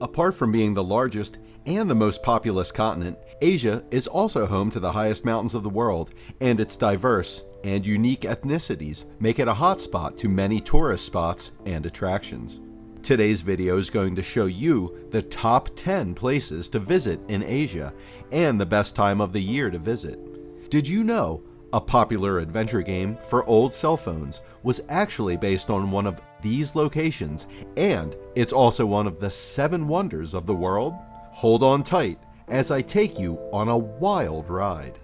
Apart from being the largest and the most populous continent, Asia is also home to the highest mountains of the world, and its diverse and unique ethnicities make it a hotspot to many tourist spots and attractions. Today's video is going to show you the top 10 places to visit in Asia and the best time of the year to visit. Did you know a popular adventure game for old cell phones was actually based on one of these locations, and it's also one of the 7 wonders of the world? Hold on tight as I take you on a wild ride.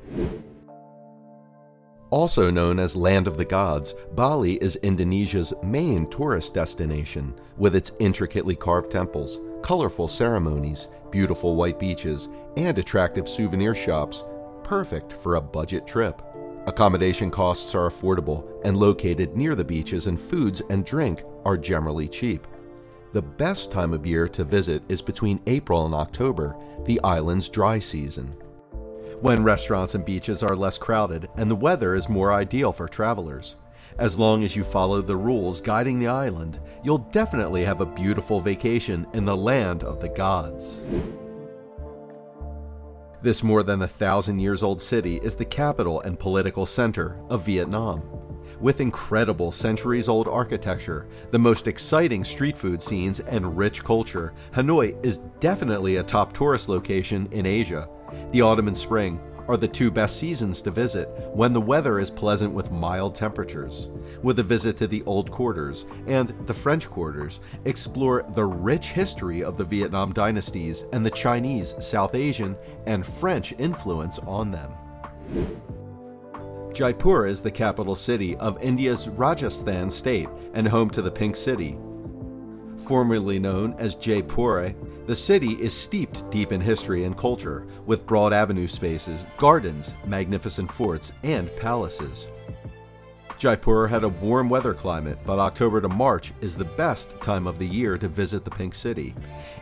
Also known as Land of the Gods, Bali is Indonesia's main tourist destination, with its intricately carved temples, colorful ceremonies, beautiful white beaches, and attractive souvenir shops, perfect for a budget trip. Accommodation costs are affordable and located near the beaches, and foods and drink are generally cheap. The best time of year to visit is between April and October, the island's dry season, when restaurants and beaches are less crowded and the weather is more ideal for travelers. As long as you follow the rules guiding the island, you'll definitely have a beautiful vacation in the land of the gods. This more than 1,000 years old city is the capital and political center of Vietnam. With incredible centuries-old architecture, the most exciting street food scenes, and rich culture, Hanoi is definitely a top tourist location in Asia. The autumn and spring are the 2 best seasons to visit, when the weather is pleasant with mild temperatures. With a visit to the Old Quarters and the French Quarters, explore the rich history of the Vietnam dynasties and the Chinese, South Asian, and French influence on them. Jaipur is the capital city of India's Rajasthan state and home to the Pink City. Formerly known as Jaipur, the city is steeped deep in history and culture, with broad avenue spaces, gardens, magnificent forts, and palaces. Jaipur had a warm weather climate, but October to March is the best time of the year to visit the Pink City.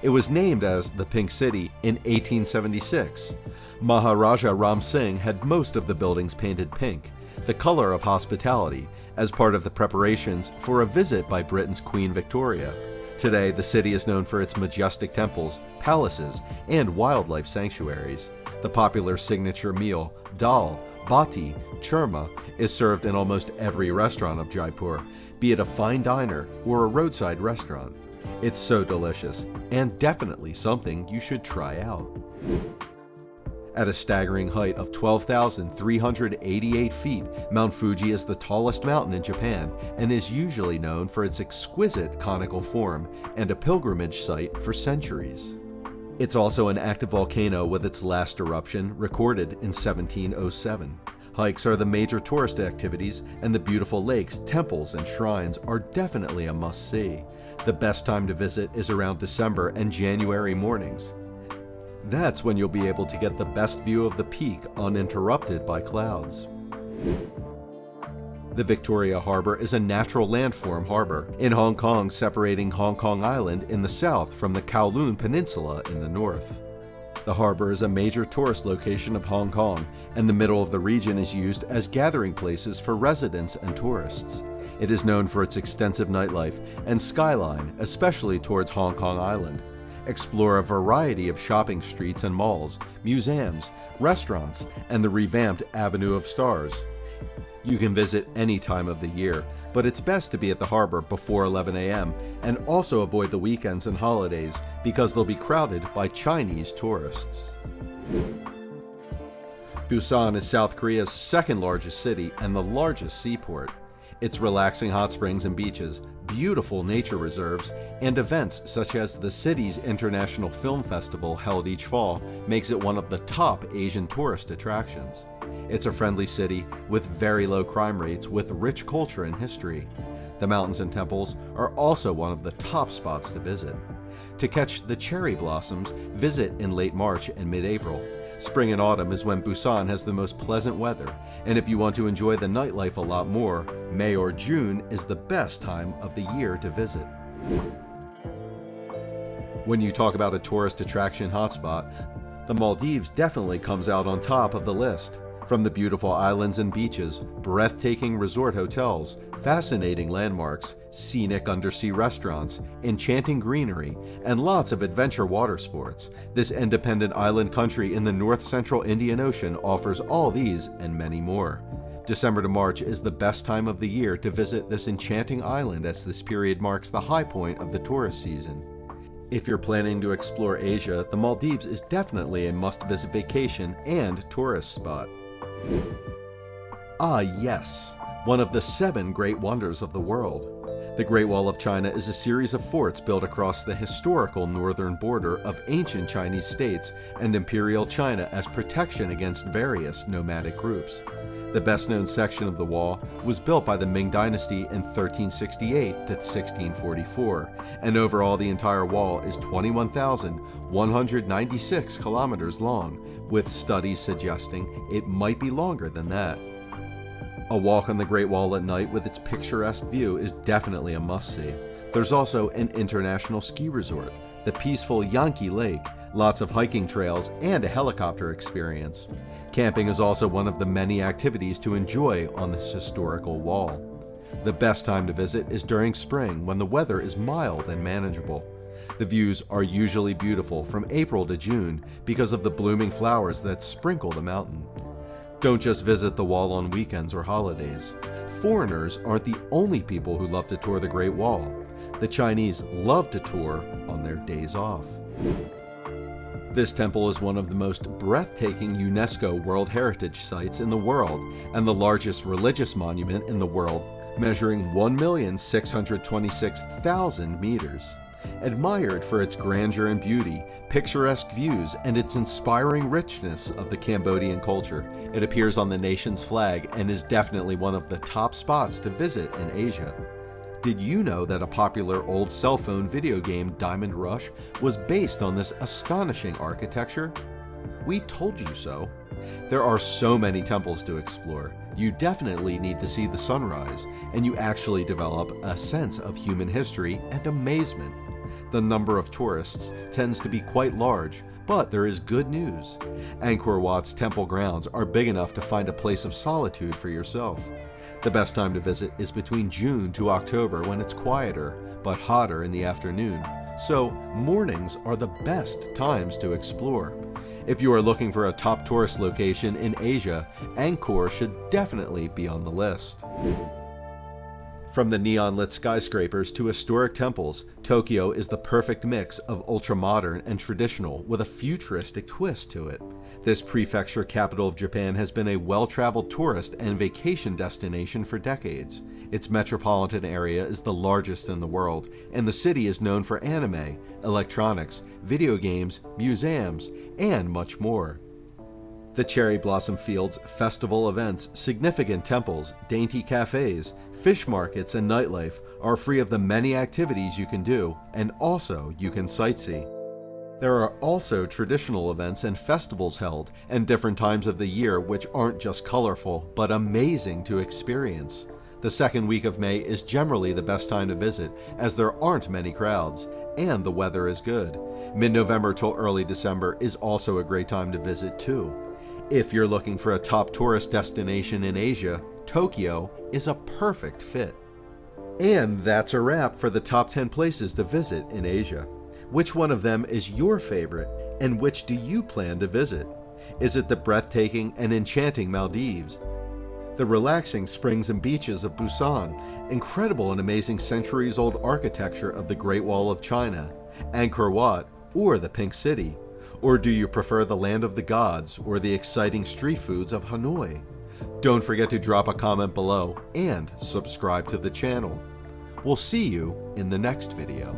It was named as the Pink City in 1876. Maharaja Ram Singh had most of the buildings painted pink, the color of hospitality, as part of the preparations for a visit by Britain's Queen Victoria. Today, the city is known for its majestic temples, palaces, and wildlife sanctuaries. The popular signature meal, dal, bati, churma, is served in almost every restaurant of Jaipur, be it a fine diner or a roadside restaurant. It's so delicious, and definitely something you should try out. At a staggering height of 12,388 feet, Mount Fuji is the tallest mountain in Japan and is usually known for its exquisite conical form and a pilgrimage site for centuries. It's also an active volcano, with its last eruption recorded in 1707. Hikes are the major tourist activities, and the beautiful lakes, temples, and shrines are definitely a must-see. The best time to visit is around December and January mornings. That's when you'll be able to get the best view of the peak uninterrupted by clouds. The Victoria Harbor is a natural landform harbor in Hong Kong, separating Hong Kong Island in the south from the Kowloon Peninsula in the north. The harbor is a major tourist location of Hong Kong, and the middle of the region is used as gathering places for residents and tourists. It is known for its extensive nightlife and skyline, especially towards Hong Kong Island. Explore a variety of shopping streets and malls, museums, restaurants, and the revamped Avenue of Stars. You can visit any time of the year, but it's best to be at the harbor before 11 a.m. and also avoid the weekends and holidays, because they'll be crowded by Chinese tourists. Busan is South Korea's second largest city and the largest seaport. Its relaxing hot springs and beaches, beautiful nature reserves, and events such as the city's International Film Festival held each fall makes it one of the top Asian tourist attractions. It's a friendly city with very low crime rates, with rich culture and history. The mountains and temples are also one of the top spots to visit. To catch the cherry blossoms, visit in late March and mid-April. Spring and autumn is when Busan has the most pleasant weather, and if you want to enjoy the nightlife a lot more, May or June is the best time of the year to visit. When you talk about a tourist attraction hotspot, the Maldives definitely comes out on top of the list. From the beautiful islands and beaches, breathtaking resort hotels, fascinating landmarks, scenic undersea restaurants, enchanting greenery, and lots of adventure water sports, this independent island country in the north-central Indian Ocean offers all these and many more. December to March is the best time of the year to visit this enchanting island, as this period marks the high point of the tourist season. If you're planning to explore Asia, the Maldives is definitely a must-visit vacation and tourist spot. Ah yes, one of the 7 great wonders of the world. The Great Wall of China is a series of forts built across the historical northern border of ancient Chinese states and Imperial China as protection against various nomadic groups. The best-known section of the wall was built by the Ming Dynasty in 1368 to 1644, and overall the entire wall is 21,196 kilometers long, with studies suggesting it might be longer than that. A walk on the Great Wall at night with its picturesque view is definitely a must-see. There's also an international ski resort, the peaceful Yanqi Lake, lots of hiking trails, and a helicopter experience. Camping is also one of the many activities to enjoy on this historical wall. The best time to visit is during spring, when the weather is mild and manageable. The views are usually beautiful from April to June because of the blooming flowers that sprinkle the mountain. Don't just visit the wall on weekends or holidays. Foreigners aren't the only people who love to tour the Great Wall. The Chinese love to tour on their days off. This temple is one of the most breathtaking UNESCO World Heritage Sites in the world and the largest religious monument in the world, measuring 1,626,000 meters. Admired for its grandeur and beauty, picturesque views, and its inspiring richness of the Cambodian culture, it appears on the nation's flag and is definitely one of the top spots to visit in Asia. Did you know that a popular old cell phone video game, Diamond Rush, was based on this astonishing architecture? We told you so. There are so many temples to explore. You definitely need to see the sunrise, and you actually develop a sense of human history and amazement. The number of tourists tends to be quite large, but there is good news. Angkor Wat's temple grounds are big enough to find a place of solitude for yourself. The best time to visit is between June to October, when it's quieter, but hotter in the afternoon. So mornings are the best times to explore. If you are looking for a top tourist location in Asia, Angkor should definitely be on the list. From the neon-lit skyscrapers to historic temples, Tokyo is the perfect mix of ultra-modern and traditional with a futuristic twist to it. This prefecture capital of Japan has been a well-traveled tourist and vacation destination for decades. Its metropolitan area is the largest in the world, and the city is known for anime, electronics, video games, museums, and much more. The cherry blossom fields, festival events, significant temples, dainty cafes, fish markets, and nightlife are free of the many activities you can do, and also you can sightsee. There are also traditional events and festivals held, and different times of the year which aren't just colorful, but amazing to experience. The second week of May is generally the best time to visit, as there aren't many crowds, and the weather is good. Mid-November till early December is also a great time to visit too. If you're looking for a top tourist destination in Asia, Tokyo is a perfect fit. And that's a wrap for the top 10 places to visit in Asia. Which one of them is your favorite, and which do you plan to visit? Is it the breathtaking and enchanting Maldives, the relaxing springs and beaches of Busan, incredible and amazing centuries-old architecture of the Great Wall of China, Angkor Wat, or the Pink City? Or do you prefer the Land of the Gods or the exciting street foods of Hanoi? Don't forget to drop a comment below and subscribe to the channel. We'll see you in the next video.